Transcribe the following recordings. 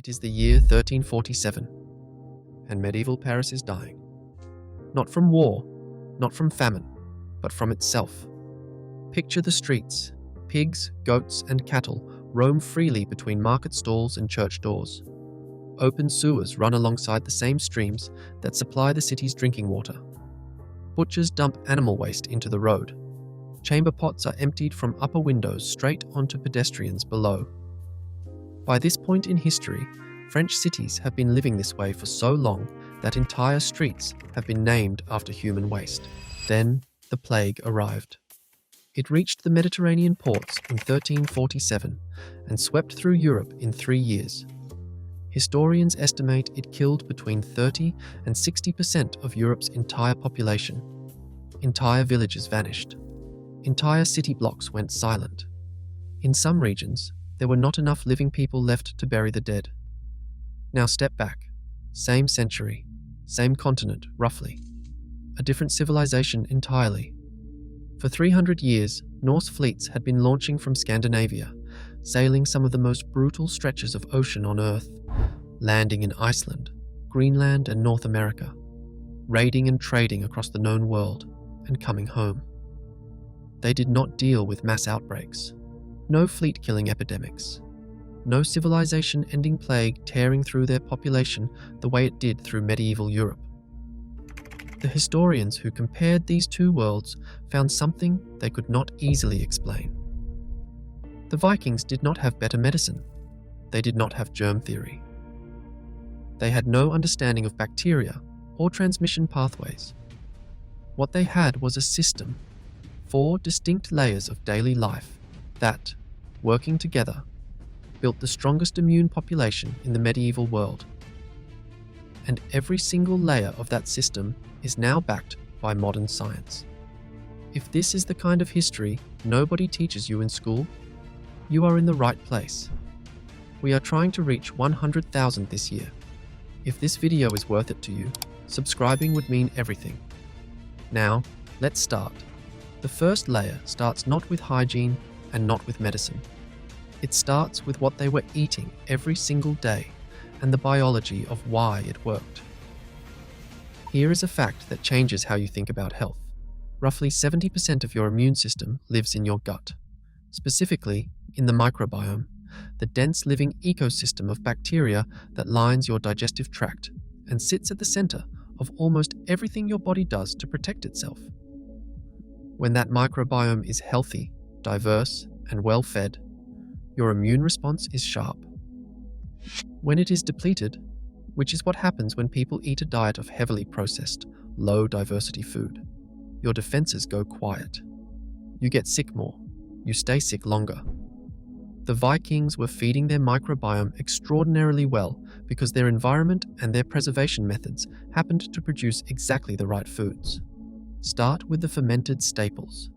It is the year 1347, and medieval Paris is dying. Not from war, not from famine, but from itself. Picture the streets. Pigs, goats, and cattle roam freely between market stalls and church doors. Open sewers run alongside the same streams that supply the city's drinking water. Butchers dump animal waste into the road. Chamber pots are emptied from upper windows straight onto pedestrians below. By this point in history, French cities have been living this way for so long that entire streets have been named after human waste. Then the plague arrived. It reached the Mediterranean ports in 1347 and swept through Europe in 3 years. Historians estimate it killed between 30 and 60% of Europe's entire population. Entire villages vanished. Entire city blocks went silent. In some regions, there were not enough living people left to bury the dead. Now step back. Same century, same continent, roughly. A different civilization entirely. For 300 years, Norse fleets had been launching from Scandinavia, sailing some of the most brutal stretches of ocean on Earth, landing in Iceland, Greenland, and North America, raiding and trading across the known world, and coming home. They did not deal with mass outbreaks, no fleet-killing epidemics, no civilization-ending plague tearing through their population the way it did through medieval Europe. The historians who compared these two worlds found something they could not easily explain. The Vikings did not have better medicine. They did not have germ theory. They had no understanding of bacteria or transmission pathways. What they had was a system, 4 distinct layers of daily life that, working together, built the strongest immune population in the medieval world. And every single layer of that system is now backed by modern science. If this is the kind of history nobody teaches you in school, you are in the right place. We are trying to reach 100,000 this year. If this video is worth it to you, subscribing would mean everything. Now, let's start. The first layer starts not with hygiene and not with medicine. It starts with what they were eating every single day and the biology of why it worked. Here is a fact that changes how you think about health. Roughly 70% of your immune system lives in your gut, specifically in the microbiome, the dense living ecosystem of bacteria that lines your digestive tract and sits at the center of almost everything your body does to protect itself. When that microbiome is healthy, diverse, and well-fed, your immune response is sharp. When it is depleted, which is what happens when people eat a diet of heavily processed, low-diversity food, your defenses go quiet. You get sick more. You stay sick longer. The Vikings were feeding their microbiome extraordinarily well because their environment and their preservation methods happened to produce exactly the right foods. Start with the fermented staples.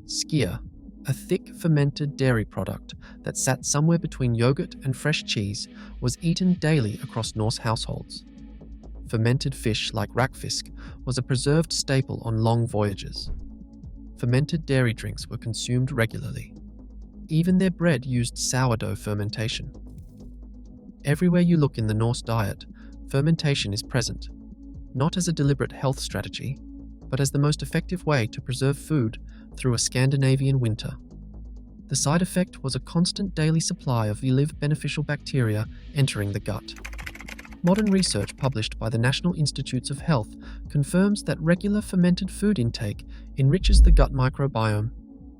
Skyr, a thick fermented dairy product that sat somewhere between yogurt and fresh cheese, was eaten daily across Norse households. Fermented fish like rackfisk was a preserved staple on long voyages. Fermented dairy drinks were consumed regularly. Even their bread used sourdough fermentation. Everywhere you look in the Norse diet, fermentation is present, not as a deliberate health strategy, but as the most effective way to preserve food through a Scandinavian winter. The side effect was a constant daily supply of live beneficial bacteria entering the gut. Modern research published by the National Institutes of Health confirms that regular fermented food intake enriches the gut microbiome,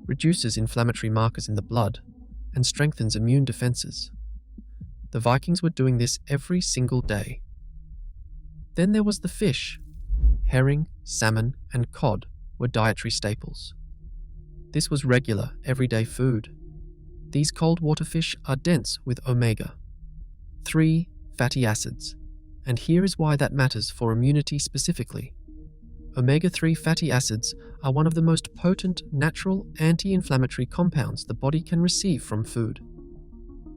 reduces inflammatory markers in the blood, and strengthens immune defenses. The Vikings were doing this every single day. Then there was the fish. Herring, salmon, and cod were dietary staples. This was regular, everyday food. These cold water fish are dense with omega-3 fatty acids, and here is why that matters for immunity specifically. Omega-3 fatty acids are one of the most potent natural anti-inflammatory compounds the body can receive from food.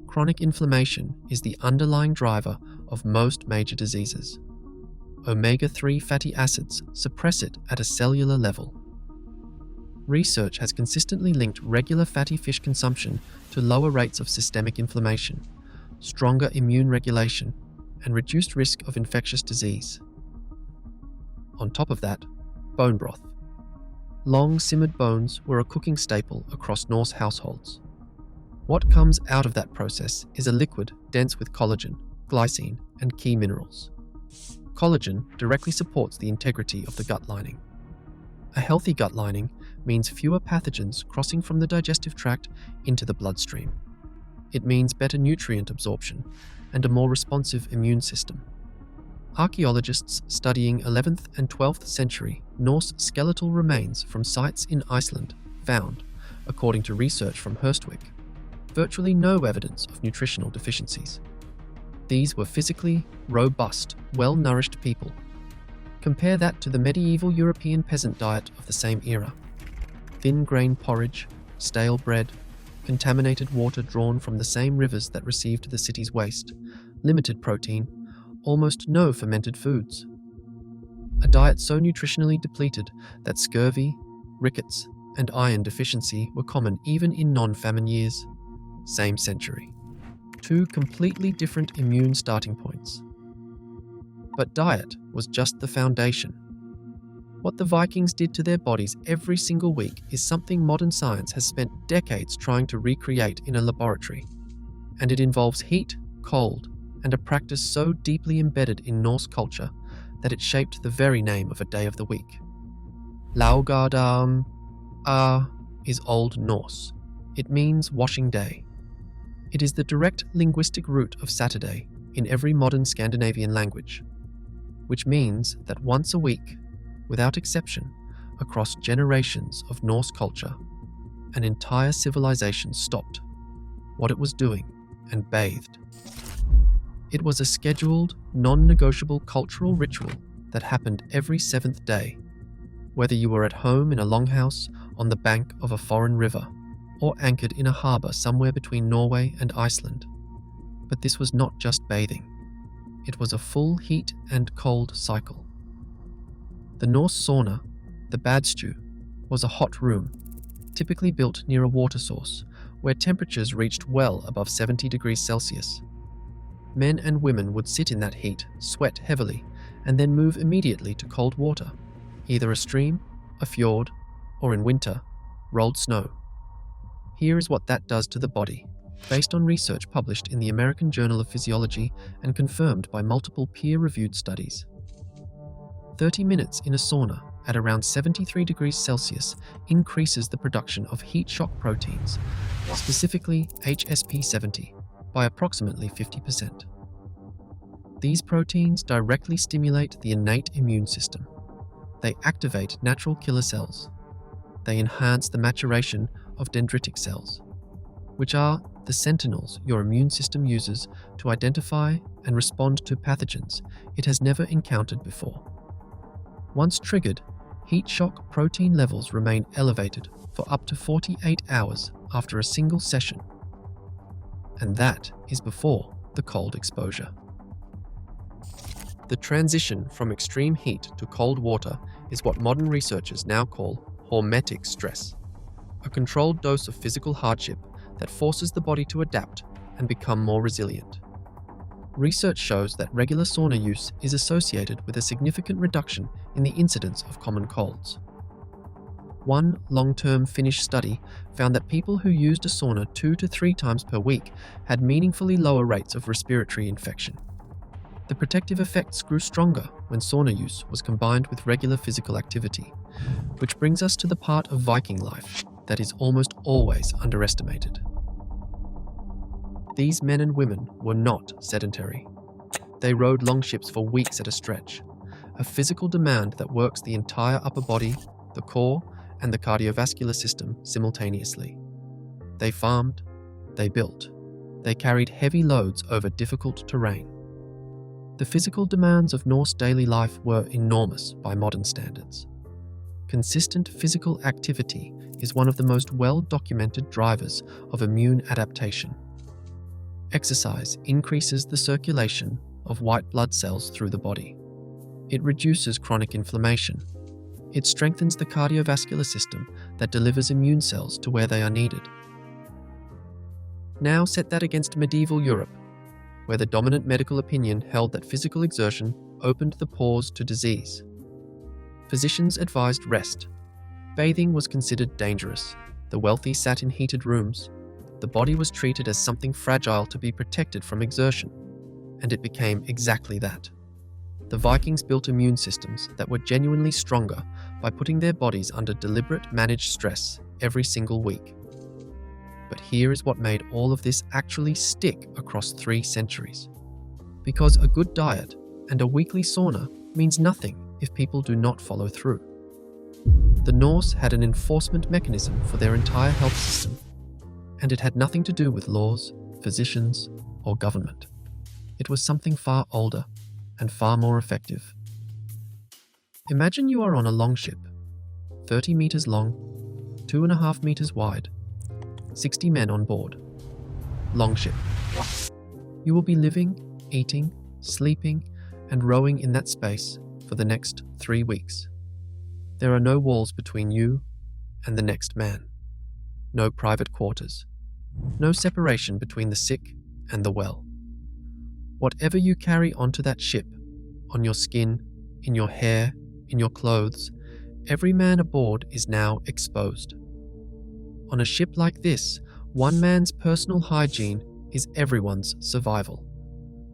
Chronic inflammation is the underlying driver of most major diseases. Omega-3 fatty acids suppress it at a cellular level. Research has consistently linked regular fatty fish consumption to lower rates of systemic inflammation, stronger immune regulation, and reduced risk of infectious disease. On top of that, bone broth. Long simmered bones were a cooking staple across Norse households. What comes out of that process is a liquid dense with collagen, glycine, and key minerals. Collagen directly supports the integrity of the gut lining. A healthy gut lining means fewer pathogens crossing from the digestive tract into the bloodstream. It means better nutrient absorption and a more responsive immune system. Archaeologists studying 11th and 12th century Norse skeletal remains from sites in Iceland found, according to research from Herstwick, virtually no evidence of nutritional deficiencies. These were physically robust, well-nourished people. Compare that to the medieval European peasant diet of the same era. Thin grain porridge, stale bread, contaminated water drawn from the same rivers that received the city's waste, limited protein, almost no fermented foods. A diet so nutritionally depleted that scurvy, rickets, and iron deficiency were common even in non-famine years. Same century. Two completely different immune starting points. But diet was just the foundation. What the Vikings did to their bodies every single week is something modern science has spent decades trying to recreate in a laboratory. And it involves heat, cold, and a practice so deeply embedded in Norse culture that it shaped the very name of a day of the week. Laugardaum is Old Norse. It means washing day. It is the direct linguistic root of Saturday in every modern Scandinavian language, which means that once a week, without exception, across generations of Norse culture, an entire civilization stopped what it was doing and bathed. It was a scheduled, non-negotiable cultural ritual that happened every seventh day, whether you were at home in a longhouse on the bank of a foreign river or anchored in a harbour somewhere between Norway and Iceland. But this was not just bathing. It was a full heat and cold cycle. The Norse sauna, the badstu, was a hot room, typically built near a water source, where temperatures reached well above 70 degrees Celsius. Men and women would sit in that heat, sweat heavily, and then move immediately to cold water, either a stream, a fjord, or in winter, rolled snow. Here is what that does to the body, based on research published in the American Journal of Physiology and confirmed by multiple peer-reviewed studies. 30 minutes in a sauna at around 73 degrees Celsius increases the production of heat shock proteins, specifically HSP70, by approximately 50%. These proteins directly stimulate the innate immune system. They activate natural killer cells. They enhance the maturation of dendritic cells, which are the sentinels your immune system uses to identify and respond to pathogens it has never encountered before. Once triggered, heat shock protein levels remain elevated for up to 48 hours after a single session. And that is before the cold exposure. The transition from extreme heat to cold water is what modern researchers now call hormetic stress, a controlled dose of physical hardship that forces the body to adapt and become more resilient. Research shows that regular sauna use is associated with a significant reduction in the incidence of common colds. One long-term Finnish study found that people who used a sauna 2 to 3 times per week had meaningfully lower rates of respiratory infection. The protective effects grew stronger when sauna use was combined with regular physical activity, which brings us to the part of Viking life that is almost always underestimated. These men and women were not sedentary. They rowed longships for weeks at a stretch, a physical demand that works the entire upper body, the core, and the cardiovascular system simultaneously. They farmed, they built, they carried heavy loads over difficult terrain. The physical demands of Norse daily life were enormous by modern standards. Consistent physical activity is one of the most well-documented drivers of immune adaptation. Exercise increases the circulation of white blood cells through the body. It reduces chronic inflammation. It strengthens the cardiovascular system that delivers immune cells to where they are needed. Now set that against medieval Europe, where the dominant medical opinion held that physical exertion opened the pores to disease. Physicians advised rest. Bathing was considered dangerous. The wealthy sat in heated rooms. The body was treated as something fragile to be protected from exertion, and it became exactly that. The Vikings built immune systems that were genuinely stronger by putting their bodies under deliberate, managed stress every single week. But here is what made all of this actually stick across 3 centuries. Because a good diet and a weekly sauna means nothing if people do not follow through. The Norse had an enforcement mechanism for their entire health system, and it had nothing to do with laws, physicians, or government. It was something far older and far more effective. Imagine you are on a long ship, 30 meters long, 2.5 meters wide, 60 men on board. Long ship. You will be living, eating, sleeping, and rowing in that space for the next 3 weeks. There are no walls between you and the next man. No private quarters. No separation between the sick and the well. Whatever you carry onto that ship, on your skin, in your hair, in your clothes, every man aboard is now exposed. On a ship like this, one man's personal hygiene is everyone's survival.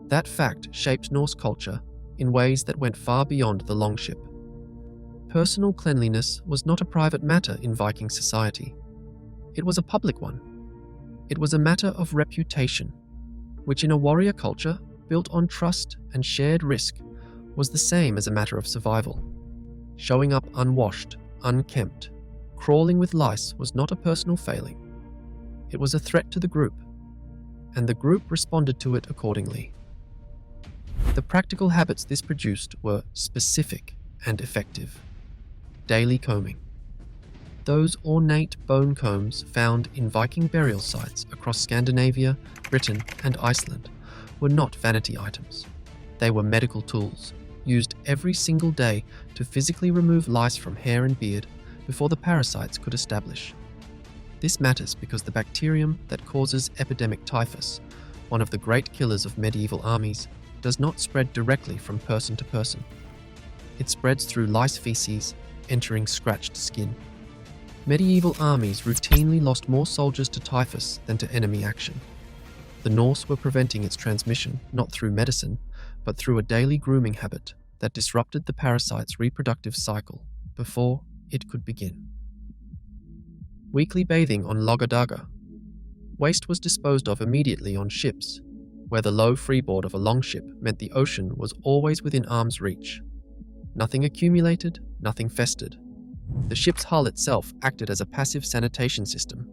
That fact shaped Norse culture in ways that went far beyond the longship. Personal cleanliness was not a private matter in Viking society. It was a public one. It was a matter of reputation, which in a warrior culture built on trust and shared risk was the same as a matter of survival. Showing up unwashed, unkempt, crawling with lice was not a personal failing. It was a threat to the group, and the group responded to it accordingly. The practical habits this produced were specific and effective. Daily combing. Those ornate bone combs found in Viking burial sites across Scandinavia, Britain, and Iceland were not vanity items. They were medical tools, used every single day to physically remove lice from hair and beard before the parasites could establish. This matters because the bacterium that causes epidemic typhus, one of the great killers of medieval armies, does not spread directly from person to person. It spreads through lice feces, entering scratched skin. Medieval armies routinely lost more soldiers to typhus than to enemy action. The Norse were preventing its transmission not through medicine, but through a daily grooming habit that disrupted the parasite's reproductive cycle before it could begin. Weekly bathing on Logadaga. Waste was disposed of immediately on ships, where the low freeboard of a longship meant the ocean was always within arm's reach. Nothing accumulated, nothing festered. The ship's hull itself acted as a passive sanitation system,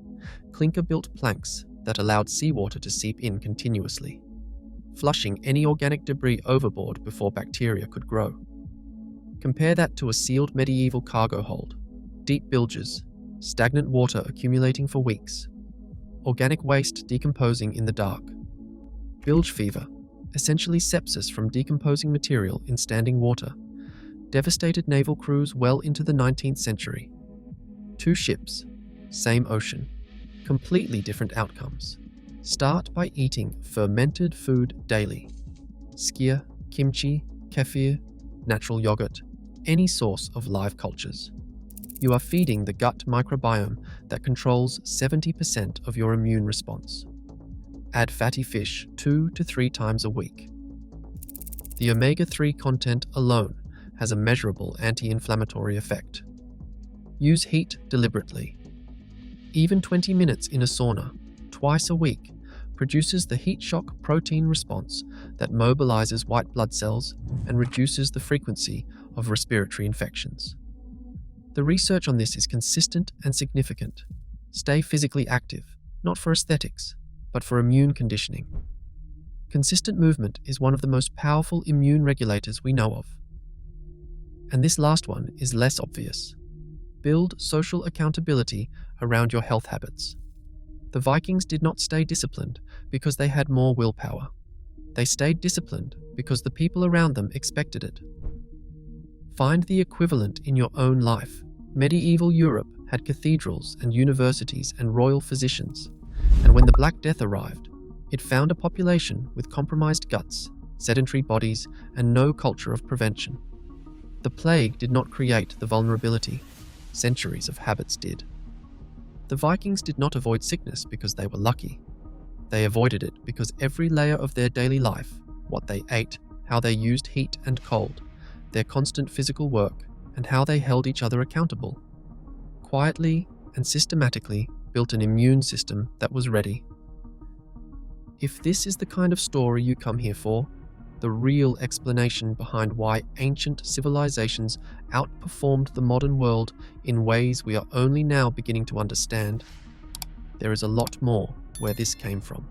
clinker-built planks that allowed seawater to seep in continuously, flushing any organic debris overboard before bacteria could grow. Compare that to a sealed medieval cargo hold, deep bilges, stagnant water accumulating for weeks, organic waste decomposing in the dark. Bilge fever, essentially sepsis from decomposing material in standing water, devastated naval crews well into the 19th century. 2 ships, same ocean, completely different outcomes. Start by eating fermented food daily. Skyr, kimchi, kefir, natural yogurt, any source of live cultures. You are feeding the gut microbiome that controls 70% of your immune response. Add fatty fish 2 to 3 times a week. The omega-3 content alone has a measurable anti-inflammatory effect. Use heat deliberately. Even 20 minutes in a sauna, twice a week, produces the heat shock protein response that mobilizes white blood cells and reduces the frequency of respiratory infections. The research on this is consistent and significant. Stay physically active, not for aesthetics, but for immune conditioning. Consistent movement is one of the most powerful immune regulators we know of. And this last one is less obvious. Build social accountability around your health habits. The Vikings did not stay disciplined because they had more willpower. They stayed disciplined because the people around them expected it. Find the equivalent in your own life. Medieval Europe had cathedrals and universities and royal physicians, and when the Black Death arrived, It found a population with compromised guts, sedentary bodies, and no culture of prevention. The plague did not create the vulnerability. Centuries of habits did. The Vikings did not avoid sickness because they were lucky. They avoided it because every layer of their daily life, what they ate, how they used heat and cold, their constant physical work, and how they held each other accountable, quietly and systematically built an immune system that was ready. If this is the kind of story you come here for, the real explanation behind why ancient civilizations outperformed the modern world in ways we are only now beginning to understand, there is a lot more where this came from.